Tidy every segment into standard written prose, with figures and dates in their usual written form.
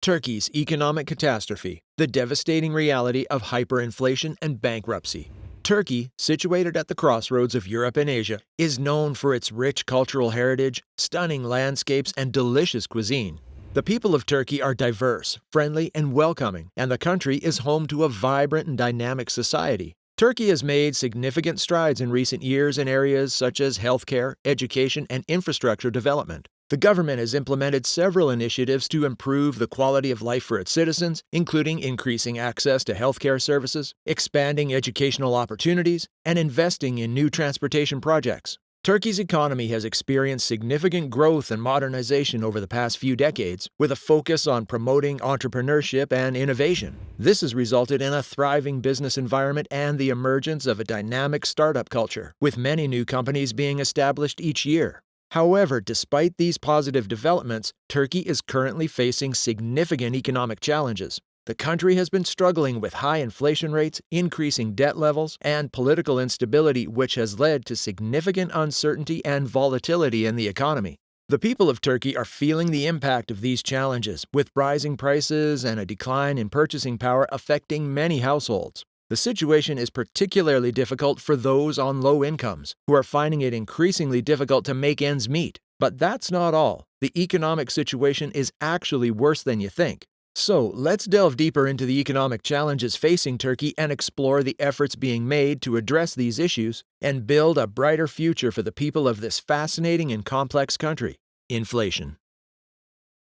Turkey's economic catastrophe, the devastating reality of hyperinflation and bankruptcy. Turkey, situated at the crossroads of Europe and Asia, is known for its rich cultural heritage, stunning landscapes, and delicious cuisine. The people of Turkey are diverse, friendly, and welcoming, and the country is home to a vibrant and dynamic society. Turkey has made significant strides in recent years in areas such as healthcare, education, and infrastructure development. The government has implemented several initiatives to improve the quality of life for its citizens, including increasing access to healthcare services, expanding educational opportunities, and investing in new transportation projects. Turkey's economy has experienced significant growth and modernization over the past few decades, with a focus on promoting entrepreneurship and innovation. This has resulted in a thriving business environment and the emergence of a dynamic startup culture, with many new companies being established each year. However, despite these positive developments, Turkey is currently facing significant economic challenges. The country has been struggling with high inflation rates, increasing debt levels, and political instability, which has led to significant uncertainty and volatility in the economy. The people of Turkey are feeling the impact of these challenges, with rising prices and a decline in purchasing power affecting many households. The situation is particularly difficult for those on low incomes, who are finding it increasingly difficult to make ends meet. But that's not all. The economic situation is actually worse than you think. So, let's delve deeper into the economic challenges facing Turkey and explore the efforts being made to address these issues and build a brighter future for the people of this fascinating and complex country. Inflation.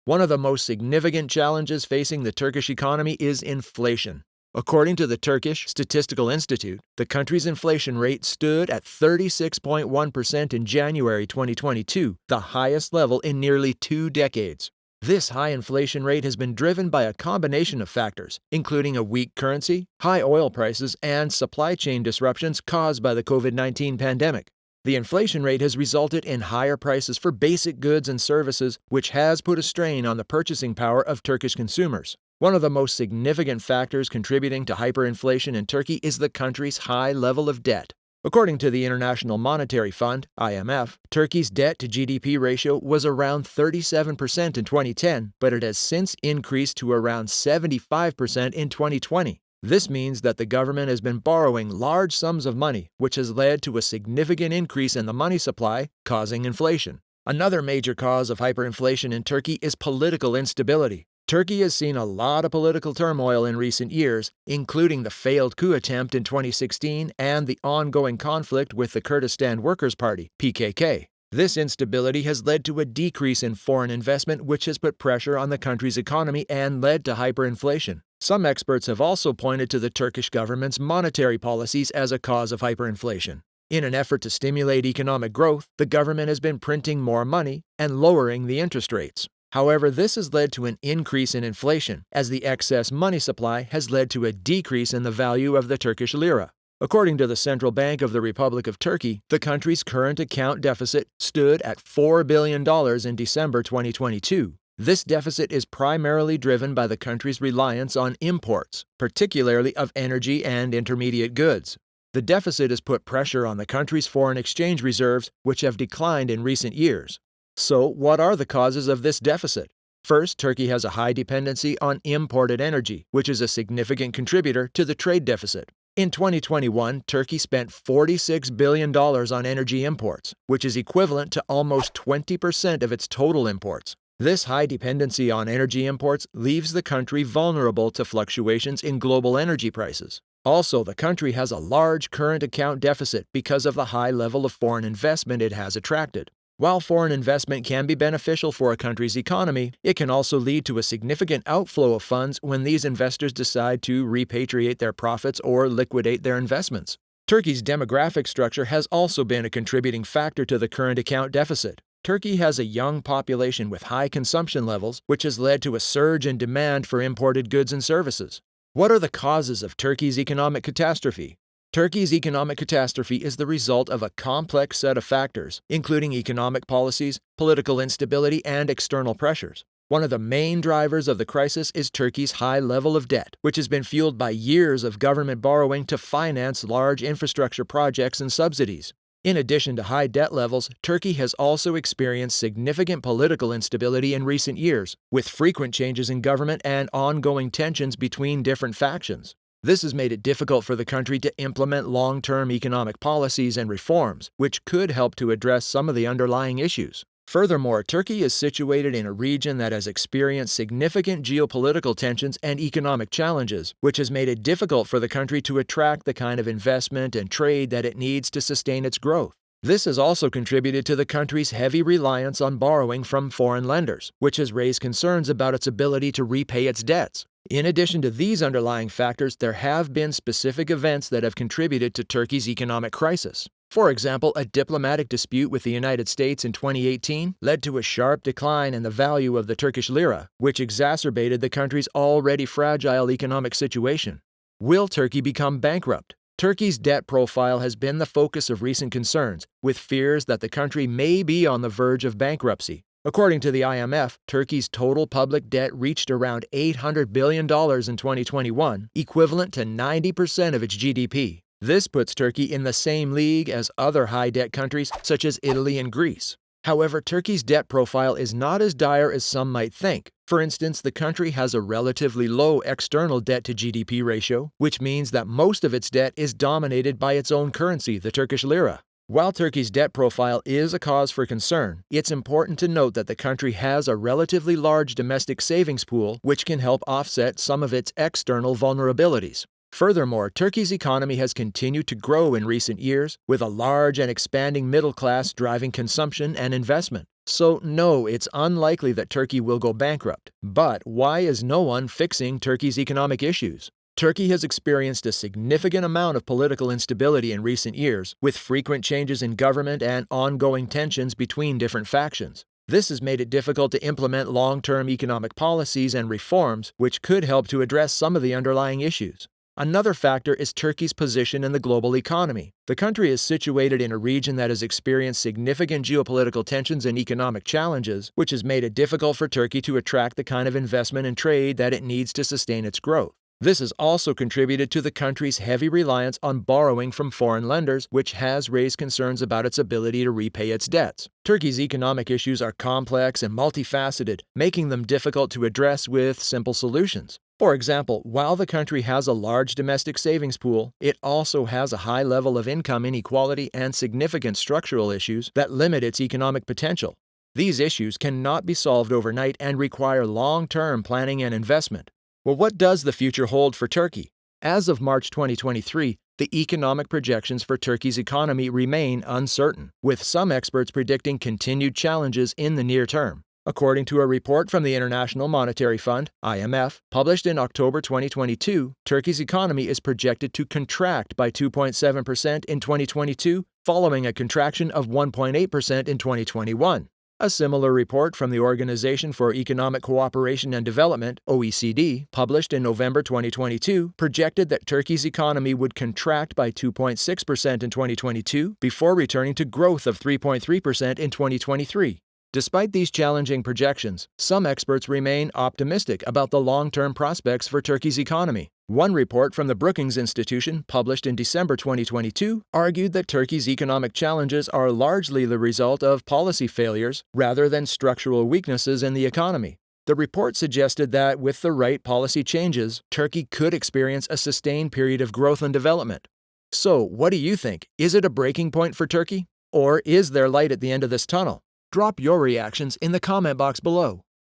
One of the most significant challenges facing the Turkish economy is inflation. According to the Turkish Statistical Institute, the country's inflation rate stood at 36.1% in January 2022, the highest level in nearly 2 decades. This high inflation rate has been driven by a combination of factors, including a weak currency, high oil prices, and supply chain disruptions caused by the COVID-19 pandemic. The inflation rate has resulted in higher prices for basic goods and services, which has put a strain on the purchasing power of Turkish consumers. One of the most significant factors contributing to hyperinflation in Turkey is the country's high level of debt. According to the International Monetary Fund, IMF, Turkey's debt-to-GDP ratio was around 37% in 2010, but it has since increased to around 75% in 2020. This means that the government has been borrowing large sums of money, which has led to a significant increase in the money supply, causing inflation. Another major cause of hyperinflation in Turkey is political instability. Turkey has seen a lot of political turmoil in recent years, including the failed coup attempt in 2016 and the ongoing conflict with the Kurdistan Workers' Party, PKK. This instability has led to a decrease in foreign investment, which has put pressure on the country's economy and led to hyperinflation. Some experts have also pointed to the Turkish government's monetary policies as a cause of hyperinflation. In an effort to stimulate economic growth, the government has been printing more money and lowering the interest rates. However, this has led to an increase in inflation, as the excess money supply has led to a decrease in the value of the Turkish lira. According to the Central Bank of the Republic of Turkey, the country's current account deficit stood at $4 billion in December 2022. This deficit is primarily driven by the country's reliance on imports, particularly of energy and intermediate goods. The deficit has put pressure on the country's foreign exchange reserves, which have declined in recent years. So, what are the causes of this deficit? First, Turkey has a high dependency on imported energy, which is a significant contributor to the trade deficit. In 2021, Turkey spent $46 billion on energy imports, which is equivalent to almost 20% of its total imports. This high dependency on energy imports leaves the country vulnerable to fluctuations in global energy prices. Also, the country has a large current account deficit because of the high level of foreign investment it has attracted. While foreign investment can be beneficial for a country's economy, it can also lead to a significant outflow of funds when these investors decide to repatriate their profits or liquidate their investments. Turkey's demographic structure has also been a contributing factor to the current account deficit. Turkey has a young population with high consumption levels, which has led to a surge in demand for imported goods and services. What are the causes of Turkey's economic catastrophe? Turkey's economic catastrophe is the result of a complex set of factors, including economic policies, political instability, and external pressures. One of the main drivers of the crisis is Turkey's high level of debt, which has been fueled by years of government borrowing to finance large infrastructure projects and subsidies. In addition to high debt levels, Turkey has also experienced significant political instability in recent years, with frequent changes in government and ongoing tensions between different factions. This has made it difficult for the country to implement long-term economic policies and reforms, which could help to address some of the underlying issues. Furthermore, Turkey is situated in a region that has experienced significant geopolitical tensions and economic challenges, which has made it difficult for the country to attract the kind of investment and trade that it needs to sustain its growth. This has also contributed to the country's heavy reliance on borrowing from foreign lenders, which has raised concerns about its ability to repay its debts. In addition to these underlying factors, there have been specific events that have contributed to Turkey's economic crisis. For example, a diplomatic dispute with the United States in 2018 led to a sharp decline in the value of the Turkish lira, which exacerbated the country's already fragile economic situation. Will Turkey become bankrupt? Turkey's debt profile has been the focus of recent concerns, with fears that the country may be on the verge of bankruptcy. According to the IMF, Turkey's total public debt reached around $800 billion in 2021, equivalent to 90% of its GDP. This puts Turkey in the same league as other high-debt countries such as Italy and Greece. However, Turkey's debt profile is not as dire as some might think. For instance, the country has a relatively low external debt-to-GDP ratio, which means that most of its debt is dominated by its own currency, the Turkish lira. While Turkey's debt profile is a cause for concern, it's important to note that the country has a relatively large domestic savings pool, which can help offset some of its external vulnerabilities. Furthermore, Turkey's economy has continued to grow in recent years, with a large and expanding middle class driving consumption and investment. So no, it's unlikely that Turkey will go bankrupt. But why is no one fixing Turkey's economic issues? Turkey has experienced a significant amount of political instability in recent years, with frequent changes in government and ongoing tensions between different factions. This has made it difficult to implement long-term economic policies and reforms, which could help to address some of the underlying issues. Another factor is Turkey's position in the global economy. The country is situated in a region that has experienced significant geopolitical tensions and economic challenges, which has made it difficult for Turkey to attract the kind of investment and trade that it needs to sustain its growth. This has also contributed to the country's heavy reliance on borrowing from foreign lenders, which has raised concerns about its ability to repay its debts. Turkey's economic issues are complex and multifaceted, making them difficult to address with simple solutions. For example, while the country has a large domestic savings pool, it also has a high level of income inequality and significant structural issues that limit its economic potential. These issues cannot be solved overnight and require long-term planning and investment. Well, what does the future hold for Turkey? As of March 2023, the economic projections for Turkey's economy remain uncertain, with some experts predicting continued challenges in the near term. According to a report from the International Monetary Fund, IMF, published in October 2022, Turkey's economy is projected to contract by 2.7% in 2022, following a contraction of 1.8% in 2021. A similar report from the Organization for Economic Cooperation and Development, OECD, published in November 2022, projected that Turkey's economy would contract by 2.6% in 2022 before returning to growth of 3.3% in 2023. Despite these challenging projections, some experts remain optimistic about the long-term prospects for Turkey's economy. One report from the Brookings Institution, published in December 2022, argued that Turkey's economic challenges are largely the result of policy failures rather than structural weaknesses in the economy. The report suggested that with the right policy changes, Turkey could experience a sustained period of growth and development. So, what do you think? Is it a breaking point for Turkey? Or is there light at the end of this tunnel? Drop your reactions in the comment box below.